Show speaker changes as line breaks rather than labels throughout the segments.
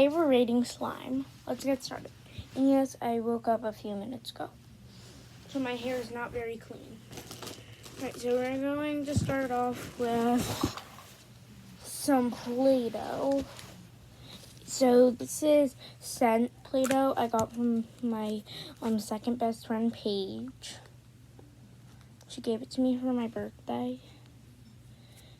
Favorite rating slime. Let's get started. And yes, I woke up a few minutes ago, so my hair is not very clean. Alright, so we're going to start off with some Play-Doh. So this is scent Play-Doh I got from my second best friend, Paige. She gave it to me for my birthday.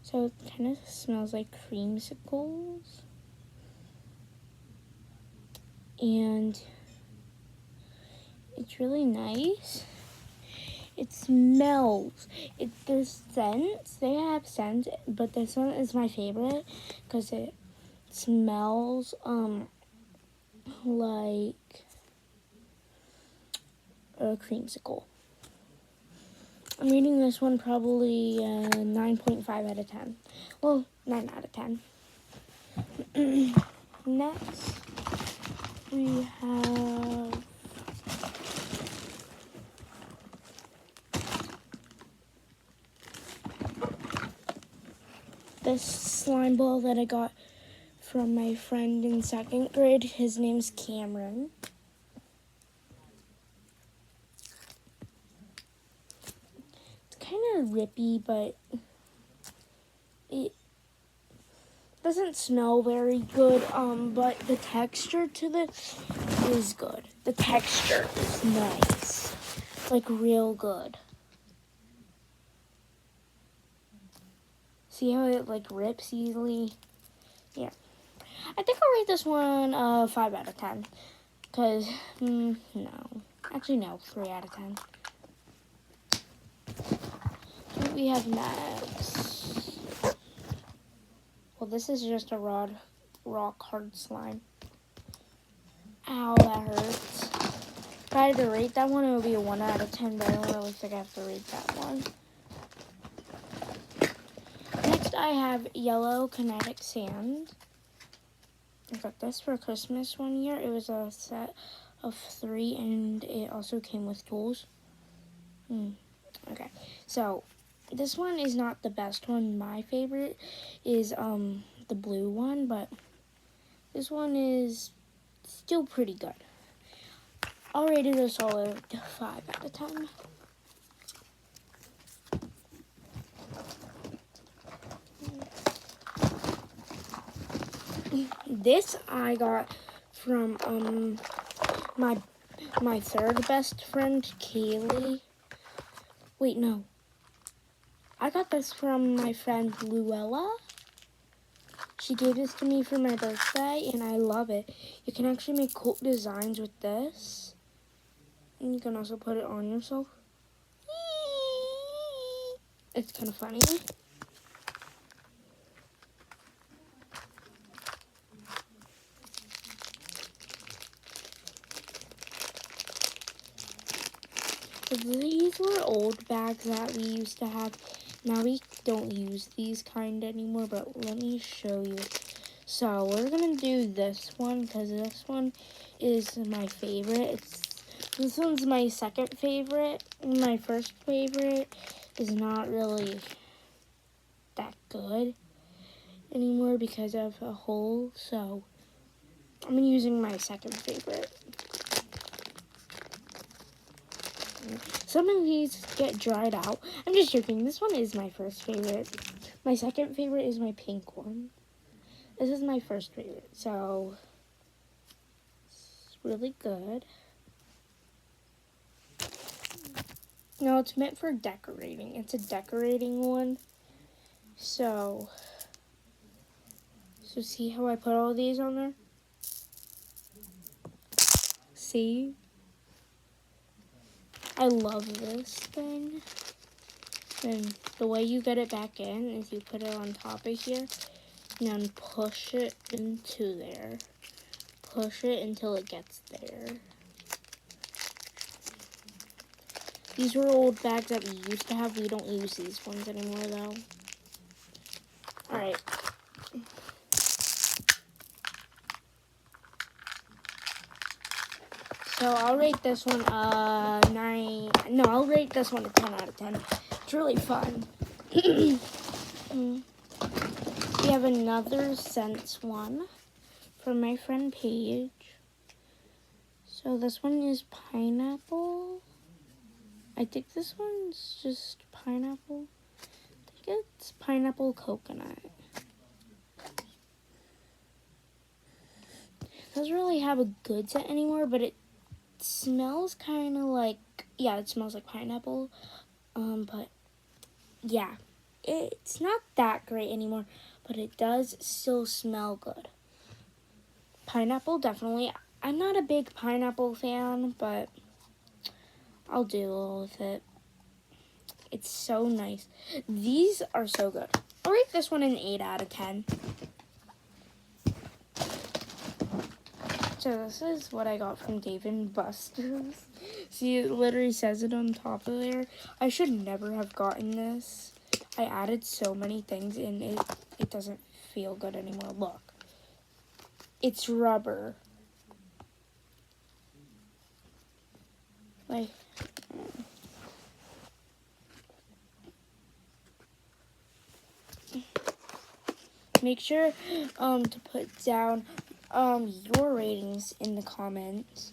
So it kind of smells like creamsicles. And it's really nice. It smells. There's scents. They have scents, but this one is my favorite because it smells like a creamsicle. I'm rating this one probably 9.5 out of 10. Well, 9 out of 10. Next, we have this slime ball that I got from my friend in second grade. His name's Cameron. It's kind of rippy, but it doesn't smell very good. But the texture to this is good. The texture is nice, like real good. See how it like rips easily? Yeah. I think I'll rate this one 5 out of 10. Cause no. Actually no, 3 out of 10. What we have next? Well, this is just a rock hard slime. Ow, that hurts. If I had to rate that one, it would be a 1 out of 10, but I don't really think I have to rate that one. Next, I have yellow kinetic sand. I got this for Christmas one year. It was a set of 3, and it also came with tools. Okay, so this one is not the best one. My favorite is the blue one, but this one is still pretty good. I'll rate it a solid 5 out of 10. This I got from my third best friend, Kaylee. Wait, no. I got this from my friend Luella. She gave this to me for my birthday, and I love it. You can actually make cool designs with this. And you can also put it on yourself. It's kind of funny. These were old bags that we used to have. Now we don't use these kind anymore, but let me show you. So we're gonna do this one because this one is my favorite. This one's my second favorite. My first favorite is not really that good anymore because of a hole. So I'm using my second favorite. Some of these get dried out. I'm just joking. This one is my first favorite. My second favorite is my pink one. This is my first favorite. So it's really good. No, it's meant for decorating. It's a decorating one. So see how I put all these on there? See? I love this thing. And the way you get it back in is you put it on top of here and then push it into there. Push it until it gets there. These were old bags that we used to have. We don't use these ones anymore though. Alright. So I'll rate this one 9. No, I'll rate this one a 10 out of 10. It's really fun. We have another scents one from my friend Paige. So this one is pineapple. I think this one's just pineapple. I think it's pineapple coconut. It doesn't really have a good scent anymore, but it smells kind of like, yeah, it smells like pineapple. But yeah, it's not that great anymore, but it does still smell good. Pineapple, definitely. I'm not a big pineapple fan, but I'll deal with it. It's so nice. These are so good. I'll rate this one an 8 out of 10. So this is what I got from Dave & Buster's. See, it literally says it on top of there. I should never have gotten this. I added so many things and it doesn't feel good anymore. Look. It's rubber. Like, make sure to put down your ratings in the comments.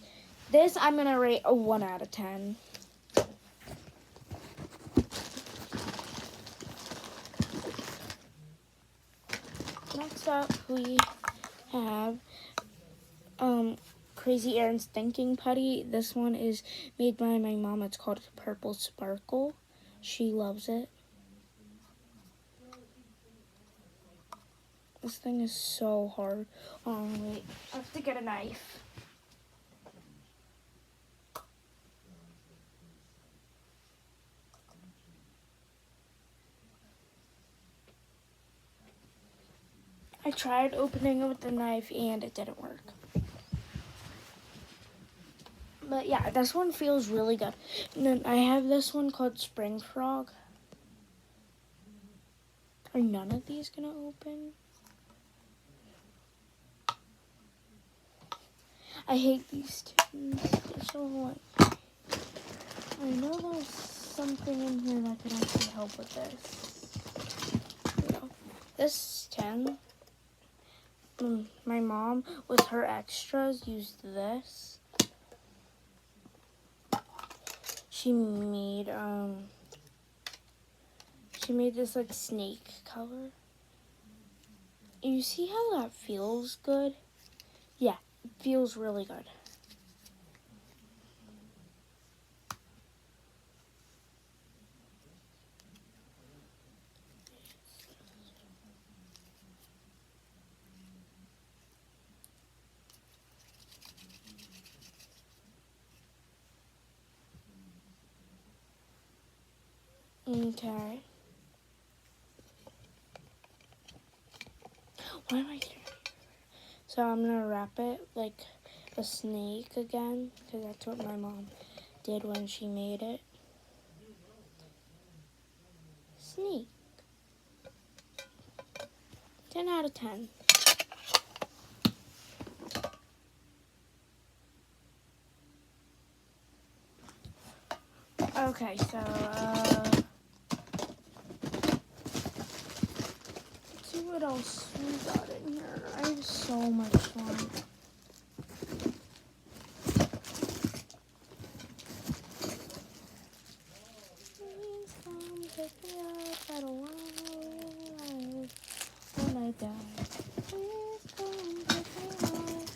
This I'm gonna rate a 1 out of 10. Next up we have Crazy Erin's Thinking Putty. This one is made by my mom. It's called Purple Sparkle. She loves it. This thing is so hard. Wait, I have to get a knife. I tried opening it with the knife and it didn't work. But yeah, this one feels really good. And then I have this one called Spring Frog. Are none of these gonna open? I hate these tins. They're so like, I know there's something in here that could actually help with this. You know, this tin, my mom with her extras used this. She made this like snake color. You see how that feels good? Yeah, it feels really good. Okay. What am I doing? So I'm gonna wrap it like a snake again, because that's what my mom did when she made it. Snake. 10 out of 10. Okay, so let's see what else we got in here. I have so much fun. Please come pick me up. I don't want to live when I die. Please come pick me up.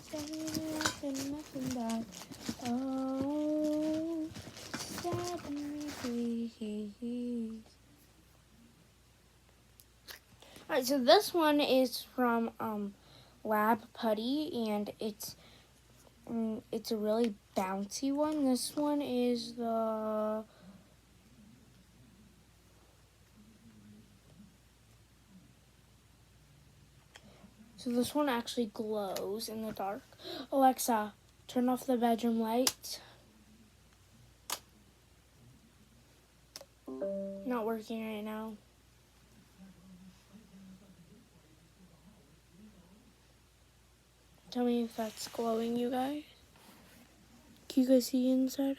Tell me nothing bad. Oh, set me please. Alright, so this one is from Lab Putty, and it's a really bouncy one. This one is the so this one actually glows in the dark. Alexa, turn off the bedroom light. Not working right now. Tell me if that's glowing, you guys. Can you guys see inside of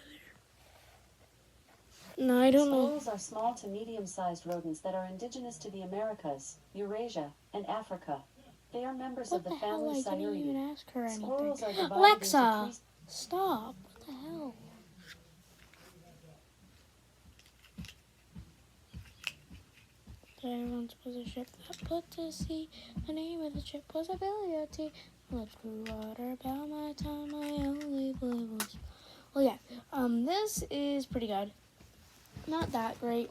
there? No, I don't know.
Squirrels are small to medium-sized rodents that are indigenous to the Americas, Eurasia, and Africa. They are members
What
of the
the hell?
family
I didn't even
Cyridae.
ask her anything.
Squirrels are divided
Alexa,
into three.
stop. What the hell? Everyone's was a ship that put to sea. The name of the ship was Ability. Let's blue water about my time. I only blues. Well, yeah. This is pretty good. Not that great.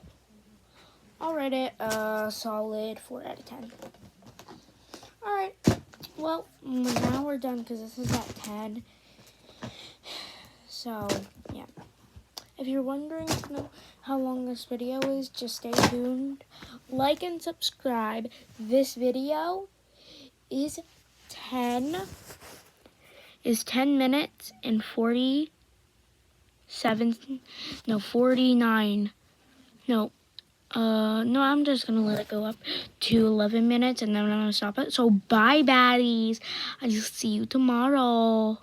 I'll rate it a solid 4 out of 10. Alright. Well, now we're done because this is at 10. So, yeah. If you're wondering how long this video is, just stay tuned. Like and subscribe. This video is 10 minutes and 49. No, I'm just gonna let it go up to 11 minutes and then I'm gonna stop it. So bye, baddies. I'll see you tomorrow.